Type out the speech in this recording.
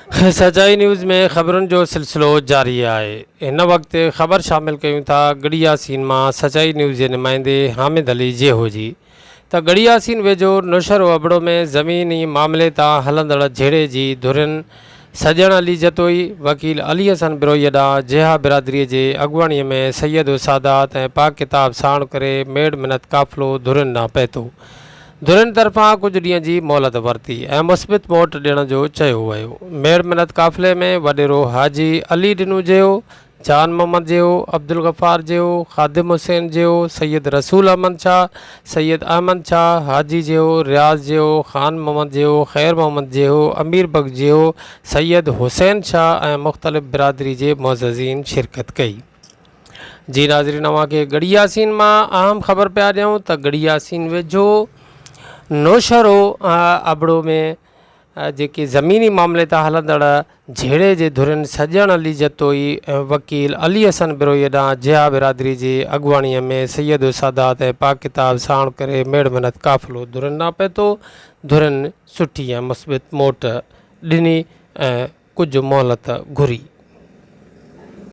सचाई न्यूज़ में ख़बरुनि जो सिलसिलो जारी है। इन वक्त ख़बर शामिल कयूं था गढ़ियासीन मां सचाई न्यूज़ के नुमाइंदे हामिद अली जेहो जी। त गढ़ियासीन वेझो नौशहर अबड़ो में ज़मीनी मामले तां हलंदड़ झेड़े जी धुरिन सजण अली जतोई वकील अली हसन बिरोई ॾांहुं जेहा बिरादरी के अॻुवाणीअ में सैयद सादात ऐं पाक किताब साण करे मेड़ मिनत काफ़िलो धुरिन ॾांहुं पहुतो। धुरिन तरफ़ां कुछ ॾींहं जी मोहलत वरिती ऐं मुस्बित मोट ॾियण जो चयो वियो। मेड़ मिनत काफ़िले में वॾेरो हाजी अली ॾिनू जियो, जान मोहम्मद जियो, अब्दुल गफ़ार जियो, ख़ादिम हुसैन जियो, सैयद रसूल अहमद शाह, सैयद अहमद शाह, हाजी जियो, रियाज़ जियो, ख़ान मोहम्मद जियो, ख़ैर मोहम्मद जियो, अमीर बग जियो, सैयद हुसैन शाह ऐं मुख़्तलिफ़ बिरादरी के मुअज़्ज़ज़ीन शिरकत कई। जी नाज़रीन, अव्हांखे गढ़ियासीन मां अहम ख़बर पिया ॾियूं त गढ़ियासीन वेझो नौशहरो अबड़ो में जेके ज़मीनी मामले तां हलंदड़ झेड़े जे धुरिन सजण अली जतोई ऐं वकील अली हसन बिरोई ॾांहुं जिया बिरादरी जे अॻुवाणीअ में सैयद सादात ऐं पाक किताब साण करे मेड़ मिनत काफ़िलो धुरिन ॾांहुं पहुतो। धुरिन सुठी ऐं मुस्बित मोट ॾिनी ऐं कुझु मोहलत घुरी।